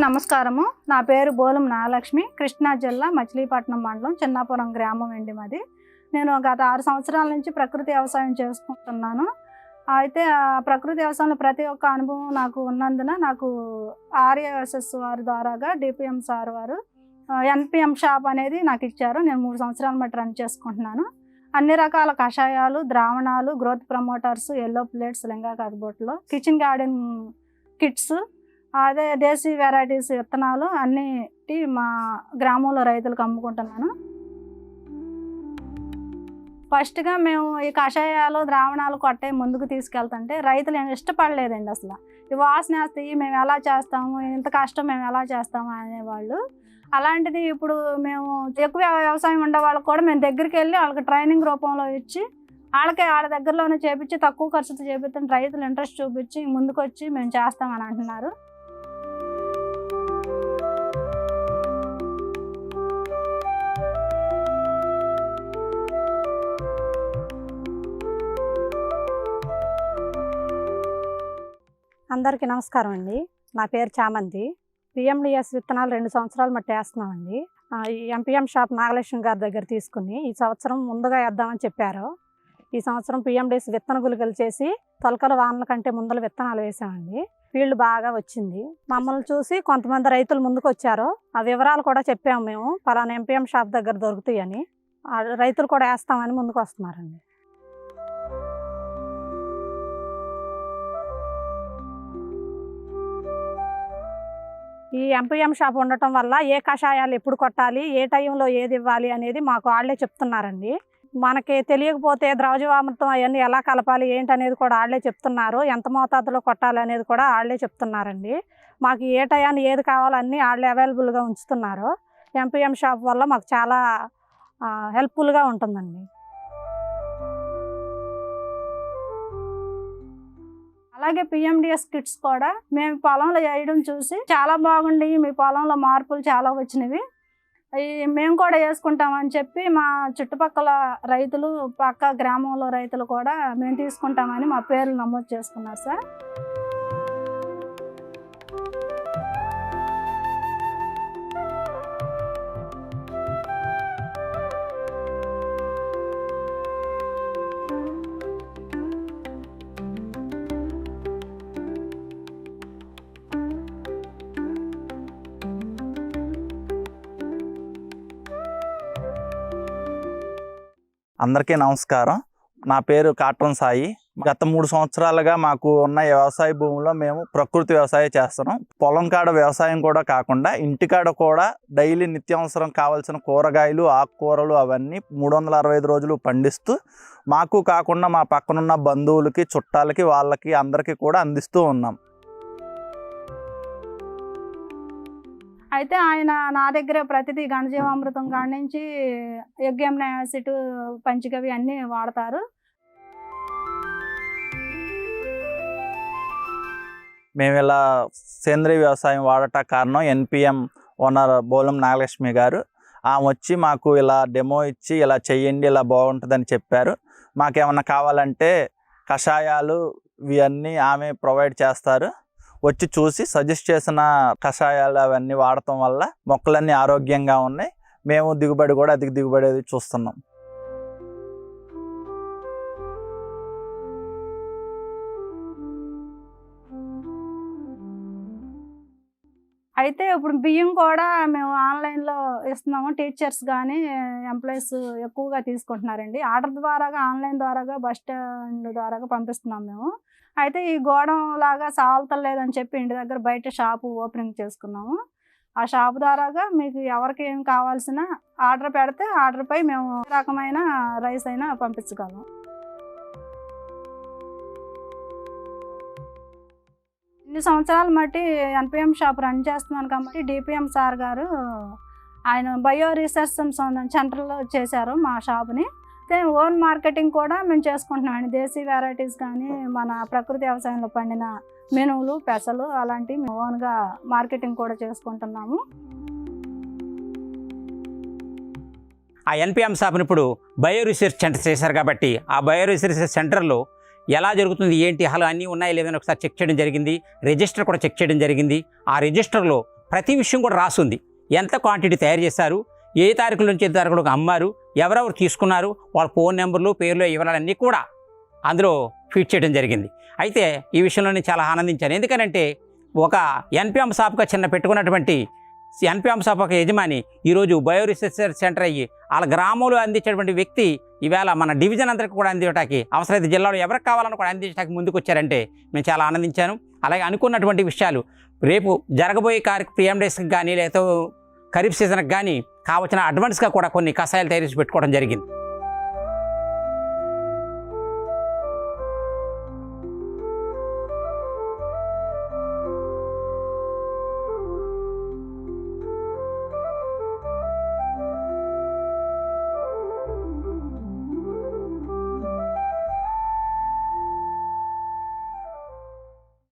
నమస్కారము. నా పేరు బోలం నాగలక్ష్మి. కృష్ణా జిల్లా మచిలీపట్నం మండలం చిన్నాపురం గ్రామం అండి మాది. నేను గత 6 సంవత్సరాల నుంచి ప్రకృతి వ్యవసాయం చేసుకుంటున్నాను. అయితే ప్రకృతి వ్యవసాయంలో ప్రతి ఒక్క అనుభవం నాకు ఉన్నందున నాకు ఆర్యఎస్ఎస్ వారి ద్వారాగా డిపిఎం సార్ వారు ఎన్పిఎం షాప్ అనేది నాకు ఇచ్చారు. నేను 3 సంవత్సరాల మట్టి రన్ చేసుకుంటున్నాను. అన్ని రకాల కషాయాలు, ద్రావణాలు, గ్రోత్ ప్రమోటర్స్, ఎల్లో ప్లేట్స్, లింగాకాకి బొట్లు, కిచెన్ గార్డెన్ కిట్స్, అదే దేశీ వెరైటీస్ విత్తనాలు అన్నిటి మా గ్రామంలో రైతులకు అమ్ముకుంటున్నాను. ఫస్ట్గా మేము ఈ కషాయాలు, ద్రావణాలు కొట్టే ముందుకు తీసుకెళ్తుంటే రైతులు ఏమి ఇష్టపడలేదండి. అసలు ఈ వాసన వేస్తాయి, మేము ఎలా చేస్తాము, ఇంత కష్టం మేము ఎలా చేస్తాము అనేవాళ్ళు. అలాంటిది ఇప్పుడు మేము ఎక్కువ వ్యవసాయం ఉండే వాళ్ళకి కూడా మేము దగ్గరికి వెళ్ళి వాళ్ళకి ట్రైనింగ్ రూపంలో ఇచ్చి వాళ్ళ దగ్గరలోనే చేపించి తక్కువ ఖర్చుతో చేపిస్తుంటే రైతులు ఇంట్రెస్ట్ చూపించి ముందుకు వచ్చి మేము చేస్తామని అంటున్నారు. అందరికీ నమస్కారం అండి. నా పేరు చామంతి. పిఎండిఎస్ విత్తనాలు 2 సంవత్సరాలు మట్టి వేస్తున్నామండి. ఈ ఎంపీఎం షాప్ నాగలక్ష్మి గారి దగ్గర తీసుకుని ఈ సంవత్సరం ముందుగా వేద్దామని చెప్పారు. ఈ సంవత్సరం పిఎండిఎస్ విత్తన గుళికలు చేసి తొలకల వానల కంటే ముందల విత్తనాలు వేసామండి. ఫీల్డ్ బాగా వచ్చింది. మమ్మల్ని చూసి కొంతమంది రైతులు ముందుకు వచ్చారు. ఆ వివరాలు కూడా చెప్పాము మేము, పలానా ఎంపీఎం షాప్ దగ్గర దొరుకుతాయని. రైతులు కూడా వేస్తామని ముందుకు వస్తున్నారండి. ఈ ఎంపీఎం షాప్ ఉండటం వల్ల ఏ కషాయాలు ఎప్పుడు కొట్టాలి, ఏ టైంలో ఏది ఇవ్వాలి అనేది మాకు వాళ్ళే చెప్తున్నారండి. మనకి తెలియకపోతే ద్రవజీవామృతం అవన్నీ ఎలా కలపాలి ఏంటనేది కూడా వాళ్ళే చెప్తున్నారు. ఎంత మోతాదులో కొట్టాలి అనేది కూడా వాళ్ళే చెప్తున్నారండి. మాకు ఏ టయాన్ని ఏది కావాలో అన్నీ వాళ్ళే అవైలబుల్గా ఉంచుతున్నారు. ఎంపీఎం షాప్ వల్ల మాకు చాలా హెల్ప్ఫుల్గా ఉంటుందండి. అలాగే పిఎండిఎస్ కిట్స్ కూడా మేము పొలంలో వేయడం చూసి చాలా బాగుండి, మీ పొలంలో మార్పులు చాలా వచ్చినవి, మేము కూడా వేసుకుంటామని చెప్పి మా చుట్టుపక్కల రైతులు, పక్క గ్రామంలో రైతులు కూడా మేము తీసుకుంటామని మా పేర్లు నమోదు చేసుకున్నారు సార్. అందరికీ నమస్కారం. నా పేరు కాట్రం సాయి. గత 3 సంవత్సరాలుగా మాకు ఉన్న వ్యవసాయ భూమిలో మేము ప్రకృతి వ్యవసాయం చేస్తున్నాం. పొలం కాడ వ్యవసాయం కూడా కాకుండా ఇంటికాడ కూడా డైలీ నిత్యావసరం కావాల్సిన కూరగాయలు, ఆకుకూరలు అవన్నీ 365 రోజులు పండిస్తూ మాకు కాకుండా మా పక్కనున్న బంధువులకి, చుట్టాలకి, వాళ్ళకి అందరికీ కూడా అందిస్తూ ఉన్నాం. అయితే ఆయన నా దగ్గర ప్రతిదీ ఘనజీవామృతం కాడి నుంచి యజ్ఞం యాసిడ్, పంచగవి అన్నీ వాడతారు. మేము ఇలా సేంద్రీయ వ్యవసాయం వాడట కారణం ఎన్పిఎం ఓనర్ బోలం నాగలక్ష్మి గారు. ఆమె వచ్చి మాకు ఇలా డెమో ఇచ్చి ఇలా చెయ్యండి, ఇలా బాగుంటుందని చెప్పారు. మాకేమన్నా కావాలంటే కషాయాలు ఇవన్నీ ఆమె ప్రొవైడ్ చేస్తారు. వచ్చి చూసి సజెస్ట్ చేసిన కషాయాలు అవన్నీ వాడటం వల్ల మొక్కలన్నీ ఆరోగ్యంగా ఉన్నాయి. మేము దిగుబడి కూడా అధిక దిగుబడి చూస్తున్నాం. అయితే ఇప్పుడు బియ్యం కూడా మేము ఆన్లైన్లో ఇస్తున్నాము. టీచర్స్ కానీ ఎంప్లాయీస్ ఎక్కువగా తీసుకుంటున్నారండి. ఆర్డర్ ద్వారాగా ఆన్లైన్ ద్వారాగా బస్ స్టాండ్ ద్వారాగా పంపిస్తున్నాం మేము. అయితే ఈ గోడం లాగా సాల్తలేదని చెప్పి ఇంటి దగ్గర బయట షాపు ఓపెనింగ్ చేసుకున్నాము. ఆ షాప్ ద్వారాగా మీకు ఎవరికి ఏం కావాల్సిన ఆర్డర్ పెడితే ఆర్డర్పై మేము ఏ రకమైన రైస్ అయినా పంపించగలం. ఇన్ని సంవత్సరాలు మట్టి ఎన్పిఎం షాప్ రన్ చేస్తున్నాను కాబట్టి డిపిఎం సార్ గారు ఆయన బయో రీసెర్చ్ సెంటర్లో చేశారు మా షాప్ని. అయితే ఓన్ మార్కెటింగ్ కూడా మేము చేసుకుంటున్నామండి. దేశీ వెరైటీస్ కానీ మన ప్రకృతి వ్యవసాయంలో పండిన మెనువులు, పెసలు అలాంటివి మేము ఓన్గా మార్కెటింగ్ కూడా చేసుకుంటున్నాము. ఆ ఎన్పిఎం షాప్ని ఇప్పుడు బయో రీసెర్చ్ సెంటర్ చేశారు కాబట్టి ఆ బయో రీసెర్చ్ సెంటర్లో ఎలా జరుగుతుంది, ఏంటి, అసలు అన్నీ ఉన్నాయా లేదని ఒకసారి చెక్ చేయడం జరిగింది. రిజిస్టర్ కూడా చెక్ చేయడం జరిగింది. ఆ రిజిస్టర్లో ప్రతి విషయం కూడా రాసుంది. ఎంత క్వాంటిటీ తయారు చేశారు, ఏ తారీఖుల నుంచి ఏ తారీఖులకు అమ్మారు, ఎవరెవరు తీసుకున్నారు, వాళ్ళ ఫోన్ నెంబర్లు, పేర్లు, వివరాలన్నీ కూడా అందులో ఫీడ్ చేయడం జరిగింది. అయితే ఈ విషయంలో నేను చాలా ఆనందించాను. ఎందుకనంటే ఒక ఎన్పిఎం షాప్గా చిన్న పెట్టుకున్నటువంటి ఎన్పిఎం షాప్ ఒక యజమాని ఈరోజు బయో రీసెర్చ్ సెంటర్ అయ్యి వాళ్ళ గ్రామంలో అందించేటువంటి వ్యక్తి ఈవేళ మన డివిజన్ అందరికీ కూడా అందించడానికి, అవసరమైతే జిల్లాలో ఎవరికి కావాలని కూడా అందించడానికి ముందుకు వచ్చారంటే నేను చాలా ఆనందించాను. అలాగే అనుకున్నటువంటి విషయాలు రేపు జరగబోయే పిఎం డేస్కి కానీ లేకపోతే ఖరీఫ్ సీజన్కి కానీ కావచ్చిన అడ్వాన్స్గా కూడా కొన్ని కషాయాలు తయారు చేసి పెట్టుకోవడం జరిగింది.